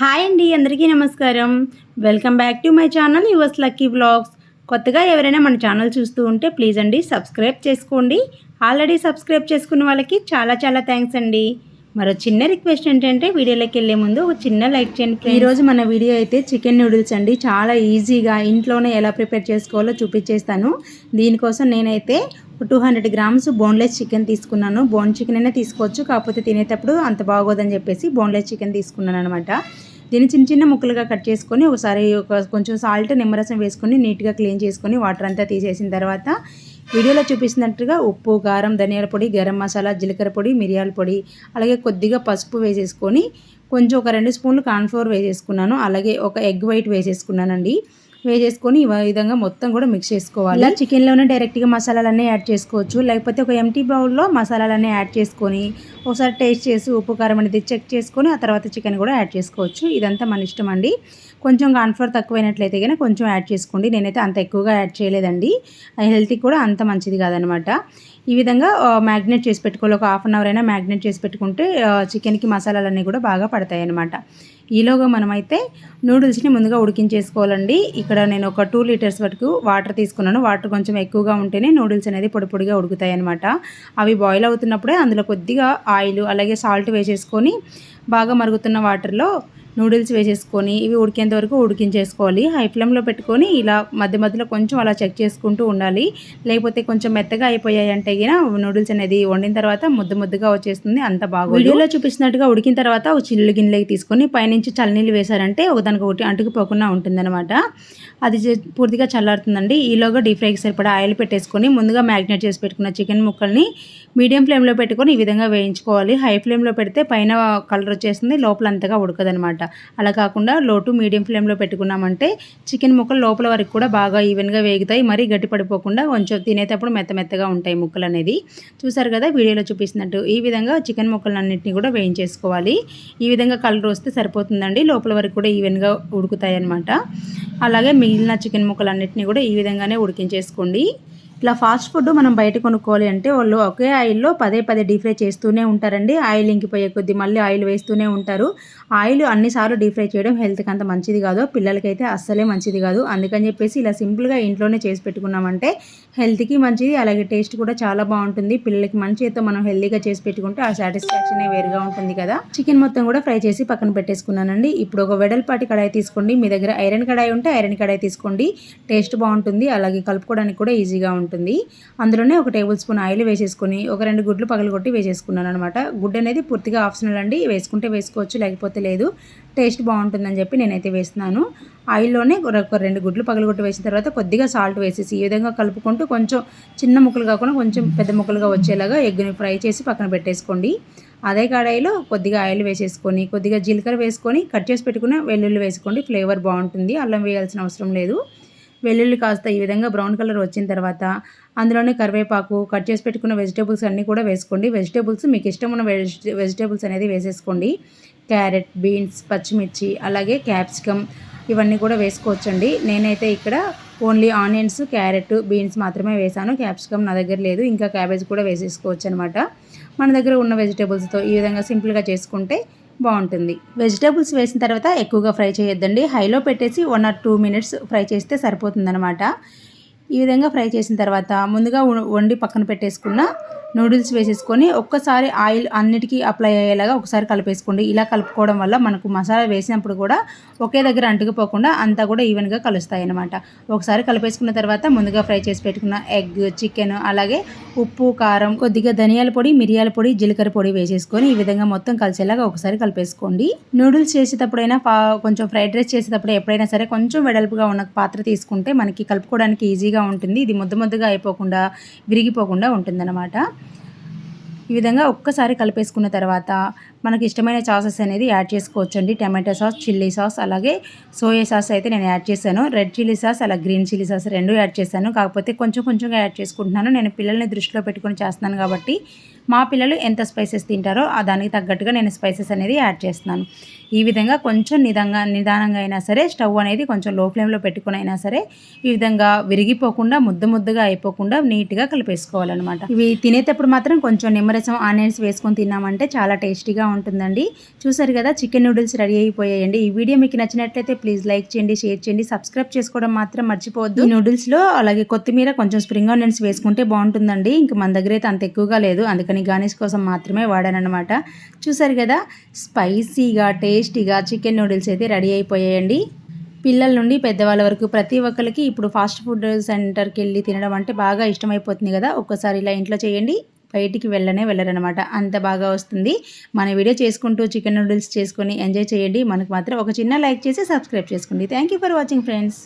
Hi అండి, అందరికీ నమస్కారం. Welcome back to my channel yours lucky vlogs. కొత్తగా ఎవరైనా మన ఛానల్ చూస్తూ ఉంటే ప్లీజ్ అండి సబ్స్క్రైబ్ చేసుకోండి. ఆల్రెడీ సబ్స్క్రైబ్ చేసుకున్న వాళ్ళకి చాలా చాలా థ్యాంక్స్ అండి. మరో చిన్న రిక్వెస్ట్ ఏంటంటే వీడియోలోకి వెళ్ళే ముందు ఒక చిన్న లైక్ చేయండి. ఈరోజు మన వీడియో అయితే చికెన్ నూడిల్స్ అండి. చాలా ఈజీగా ఇంట్లోనే ఎలా ప్రిపేర్ చేసుకోవాలో చూపించేస్తాను. దీనికోసం నేనైతే 200 గ్రామ్స్ బోన్లెస్ చికెన్ తీసుకున్నాను. బోన్ చికెన్ అయినా తీసుకోవచ్చు, కాకపోతే తినేటప్పుడు అంత బాగోదని చెప్పేసి బోన్లెస్ చికెన్ తీసుకున్నాను అనమాట. దీన్ని చిన్న చిన్న ముక్కలుగా కట్ చేసుకొని ఒకసారి కొంచెం సాల్ట్ నిమ్మరసం వేసుకొని నీట్గా క్లీన్ చేసుకొని వాటర్ అంతా తీసేసిన తర్వాత వీడియోలో చూపిస్తున్నట్టుగా ఉప్పు, కారం, ధనియాల పొడి, గరం మసాలా, జీలకర్ర పొడి, మిరియాల పొడి, అలాగే కొద్దిగా పసుపు వేసేసుకొని కొంచెం ఒక 2 స్పూన్లు కార్న్ఫ్లోర్ వేసేసుకున్నాను. అలాగే ఒక ఎగ్ వైట్ వేసేసుకున్నానండి. వేసేసుకొని ఈ విధంగా మొత్తం కూడా మిక్స్ చేసుకోవాలి. ఇలా చికెన్లోనే డైరెక్ట్గా మసాలాలన్నీ యాడ్ చేసుకోవచ్చు, లేకపోతే ఒక ఎంటీ బౌల్లో మసాలాలన్నీ యాడ్ చేసుకొని ఒకసారి టేస్ట్ చేసి ఉప్పు కారం అనేది చెక్ చేసుకొని ఆ తర్వాత చికెన్ కూడా యాడ్ చేసుకోవచ్చు. ఇదంతా మన ఇష్టం అండి. కొంచెం కార్న్ఫ్లోర్ తక్కువైనట్లయితే కనుక కొంచెం యాడ్ చేసుకోండి. నేనైతే అంత ఎక్కువగా యాడ్ చేయలేదండి, హెల్త్కి కూడా అంత మంచిది కాదనమాట. ఈ విధంగా మ్యాగ్నేట్ చేసి పెట్టుకోవాలి. ఒక హాఫ్ అన్ అవర్ అయినా మ్యాగ్నేట్ చేసి పెట్టుకుంటే చికెన్కి మసాలాలన్నీ కూడా బాగా పడతాయి అన్నమాట. ఈలోగా మనమైతే నూడిల్స్ని ముందుగా ఉడికించేసుకోవాలండి. ఇక్కడ నేను ఒక 2 లీటర్స్ వరకు వాటర్ తీసుకున్నాను. వాటర్ కొంచెం ఎక్కువగా ఉంటేనే నూడిల్స్ అనేది పొడి పొడిగా ఉడుకుతాయి అనమాట. అవి బాయిల్ అవుతున్నప్పుడే అందులో కొద్దిగా ఆయిల్ అలాగే సాల్ట్ వేసేసుకొని బాగా మరుగుతున్న వాటర్లో నూడిల్స్ వేసేసుకొని ఇవి ఉడికేంత వరకు ఉడికించేసుకోవాలి. హై ఫ్లేమ్లో పెట్టుకొని ఇలా మధ్య మధ్యలో కొంచెం అలా చెక్ చేసుకుంటూ ఉండాలి. లేకపోతే కొంచెం మెత్తగా అయిపోయాయి అంటే నూడిల్స్ అనేది వండిన తర్వాత ముద్ద ముద్దగా వచ్చేస్తుంది, అంత బాగా. వీడియోలో చూపిస్తున్నట్టుగా ఉడికిన తర్వాత ఒక చిల్లు గిన్నెలోకి తీసుకొని పైనుంచి చల్లనీళ్ళు వేశారంటే ఒకదానికి ఒకటి అంటుకుపోకుండా ఉంటుందన్నమాట. అది పూర్తిగా చల్లారుతుందండి. ఈలోగా డీప్ ఫ్రైకి సరిపడా ఆయిల్ పెట్టేసుకొని ముందుగా మ్యాగ్నేట్ చేసి పెట్టుకున్న చికెన్ ముక్కల్ని మీడియం ఫ్లేమ్లో పెట్టుకొని ఈ విధంగా వేయించుకోవాలి. హై ఫ్లేమ్లో పెడితే పైన కలర్ వచ్చేస్తుంది, లోపల అంతగా ఉడకదనమాట. అలా కాకుండా లో టు మీడియం ఫ్లేమ్లో పెట్టుకున్నామంటే చికెన్ ముక్కలు లోపల వరకు కూడా బాగా ఈవెన్గా వేగుతాయి. మరీ గట్టి పడిపోకుండా కొంచెం తినేటప్పుడు మెత్తగా ఉంటాయి ముక్కలు అనేది. చూసారు కదా వీడియోలో చూపిస్తున్నట్టు ఈ విధంగా చికెన్ ముక్కలన్నింటినీ కూడా వేయించేసుకోవాలి. ఈ విధంగా కలర్ వస్తే సరిపోతుందండి, లోపల వరకు కూడా ఈవెన్గా ఉడుకుతాయి అన్నమాట. అలాగే మిగిలిన చికెన్ ముక్కలన్నింటినీ కూడా ఈ విధంగానే ఉడికించేసుకోండి. ఇట్లా ఫాస్ట్ ఫుడ్ మనం బయట కొనుక్కోవాలి అంటే వాళ్ళు ఒకే ఆయిల్లో పదే డీప్ ఫ్రై చేస్తూనే ఉంటారండి. ఆయిల్ ఇంకిపోయే కొద్దీ మళ్ళీ ఆయిల్ వేస్తూనే ఉంటారు. ఆయిల్ అన్నిసార్లు డీప్ ఫ్రై చేయడం హెల్త్కి అంత మంచిది కాదు, పిల్లలకైతే అస్సలే మంచిది కాదు. అందుకని చెప్పేసి ఇలా సింపుల్గా ఇంట్లోనే చేసి పెట్టుకున్నామంటే హెల్త్కి మంచిది, అలాగే టేస్ట్ కూడా చాలా బాగుంటుంది. పిల్లలకి మంచి చేత్తో మనం హెల్తీగా చేసి పెట్టుకుంటే ఆ సాటిస్ఫాక్షనే వేరుగా ఉంటుంది కదా. చికెన్ మొత్తం కూడా ఫ్రై చేసి పక్కన పెట్టేసుకున్నానండి. ఇప్పుడు ఒక వెడల్పాటి కడాయి తీసుకోండి. మీ దగ్గర ఐరన్ కడాయి ఉంటే ఐరన్ కడాయి తీసుకోండి, టేస్ట్ బాగుంటుంది, అలాగే కలుపుకోవడానికి కూడా ఈజీగా ఉంటుంది. అందులోనే ఒక టేబుల్ స్పూన్ ఆయిల్ వేసేసుకొని ఒక 2 గుడ్లు పగలగొట్టి వేసేసుకున్నాను అనమాట. గుడ్డు అనేది పూర్తిగా ఆప్షనల్ అండి, వేసుకుంటే వేసుకోవచ్చు లేకపోతే లేదు. టేస్ట్ బాగుంటుందని చెప్పి నేనైతే వేస్తున్నాను. ఆయిల్లోనే ఒక 2 గుడ్లు పగలగొట్టి వేసిన తర్వాత కొద్దిగా సాల్ట్ వేసేసి ఈ విధంగా కలుపుకుంటూ కొంచెం చిన్న ముక్కలు కాకుండా కొంచెం పెద్ద ముక్కలుగా వచ్చేలాగా ఎగ్ని ఫ్రై చేసి పక్కన పెట్టేసుకోండి. అదే కడాయిలో కొద్దిగా ఆయిల్ వేసేసుకొని కొద్దిగా జీలకర్ర వేసుకొని కట్ చేసి పెట్టుకున్న వెల్లుల్లి వేసుకోండి, ఫ్లేవర్ బాగుంటుంది. అల్లం వేయాల్సిన అవసరం లేదు. వెల్లుల్లి కాస్త ఈ విధంగా బ్రౌన్ కలర్ వచ్చిన తర్వాత అందులోనే కరివేపాకు, కట్ చేసి పెట్టుకున్న వెజిటేబుల్స్ అన్నీ కూడా వేసుకోండి. వెజిటేబుల్స్ మీకు ఇష్టం ఉన్న వెజిటేబుల్స్ అనేది వేసేసుకోండి. క్యారెట్, బీన్స్, పచ్చిమిర్చి, అలాగే క్యాప్సికమ్ ఇవన్నీ కూడా వేసుకోవచ్చండి. నేనైతే ఇక్కడ ఓన్లీ ఆనియన్స్, క్యారెట్, బీన్స్ మాత్రమే వేసాను. క్యాప్సికమ్ నా దగ్గర లేదు. ఇంకా క్యాబేజ్ కూడా వేసేసుకోవచ్చు అనమాట. మన దగ్గర ఉన్న వెజిటేబుల్స్తో ఈ విధంగా సింపుల్గా చేసుకుంటే బాగుంటుంది. వెజిటేబుల్స్ వేసిన తర్వాత ఎక్కువగా ఫ్రై చేయొద్దండి, హైలో పెట్టేసి 1 or 2 minutes ఫ్రై చేస్తే సరిపోతుందన్నమాట. ఈ విధంగా ఫ్రై చేసిన తర్వాత ముందుగా వండి పక్కన పెట్టేసుకున్న నూడిల్స్ వేసేసుకొని ఒక్కసారి ఆయిల్ అన్నిటికీ అప్లై అయ్యేలాగా ఒకసారి కలిపేసుకోండి. ఇలా కలుపుకోవడం వల్ల మనకు మసాలా వేసినప్పుడు కూడా ఒకే దగ్గర అంటుకుపోకుండా అంతా కూడా ఈవెన్గా కలుస్తాయి అన్నమాట. ఒకసారి కలిపేసుకున్న తర్వాత ముందుగా ఫ్రై చేసి పెట్టుకున్న ఎగ్, చికెన్, అలాగే ఉప్పు, కారం, కొద్దిగా ధనియాల పొడి, మిరియాల పొడి, జీలకర్ర పొడి వేసేసుకొని ఈ విధంగా మొత్తం కలిసేలాగా ఒకసారి కలిపేసుకోండి. నూడిల్స్ చేసేటప్పుడైనా కొంచెం ఫ్రైడ్ రైస్ చేసేటప్పుడు ఎప్పుడైనా సరే కొంచెం వెడల్పుగా ఉన్న పాత్ర తీసుకుంటే మనకి కలుపుకోవడానికి ఈజీగా ఉంటుంది. ఇది ముద్దగా అయిపోకుండా విరిగిపోకుండా ఉంటుందన్నమాట. ఈ విధంగా ఒక్కసారి కలిపేసుకున్న తర్వాత మనకి ఇష్టమైన సాసెస్ అనేది యాడ్ చేసుకోవచ్చండి. టమాటో సాస్, చిల్లీ సాస్, అలాగే సోయా సాస్ అయితే నేను యాడ్ చేశాను. రెడ్ చిల్లీ సాస్, అలా గ్రీన్ చిల్లీ సాస్ 2 యాడ్ చేశాను. కాకపోతే కొంచెంగా యాడ్ చేసుకుంటున్నాను. నేను పిల్లల్ని దృష్టిలో పెట్టుకొని చేస్తున్నాను కాబట్టి మా పిల్లలు ఎంత స్పైసెస్ తింటారో దానికి తగ్గట్టుగా నేను స్పైసెస్ అనేది యాడ్ చేస్తున్నాను. ఈ విధంగా కొంచెం నిదానంగా అయినా సరే స్టవ్ అనేది కొంచెం లో ఫ్లేమ్లో పెట్టుకుని అయినా సరే ఈ విధంగా విరిగిపోకుండా ముద్దగా అయిపోకుండా నీట్గా కలిపేసుకోవాలన్నమాట. ఇవి తినేటప్పుడు మాత్రం కొంచెం నిమ్మరసం ఆనియన్స్ వేసుకొని తిన్నామంటే చాలా టేస్టీగా ఉంటుందండి. చూసారు కదా, చికెన్ నూడిల్స్ రెడీ అయిపోయాయండి. ఈ వీడియో మీకు నచ్చినట్లయితే ప్లీజ్ లైక్ చేయండి, షేర్ చేయండి, సబ్స్క్రైబ్ చేసుకోవడం మాత్రం మర్చిపోవద్దు. ఈ నూడిల్స్లో అలాగే కొత్తిమీర కొంచెం స్ప్రింగ్ ఆనియన్స్ వేసుకుంటే బాగుంటుందండి. ఇంక మన దగ్గర అయితే అంత ఎక్కువగా లేదు, అందుకని గార్నిష్ కోసం మాత్రమే వాడానన్నమాట. చూసారు కదా, స్పైసీగా టేస్టీగా చికెన్ నూడిల్స్ అయితే రెడీ అయిపోయాయండి. పిల్లల నుండి పెద్దవాళ్ళ వరకు ప్రతి ఒక్కరికి ఇప్పుడు ఫాస్ట్ ఫుడ్ సెంటర్కి వెళ్ళి తినడం అంటే బాగా ఇష్టమైపోతుంది కదా. ఒక్కసారి ఇలా ఇంట్లో చేయండి, బయటికి వెళ్ళరనమాట, అంత బాగా వస్తుంది. మన వీడియో చేసుకుంటూ చికెన్ నూడిల్స్ చేసుకొని ఎంజాయ్ చేయండి. మనకు మాత్రం ఒక చిన్న లైక్ చేసి సబ్స్క్రైబ్ చేసుకోండి. Thank you for watching friends.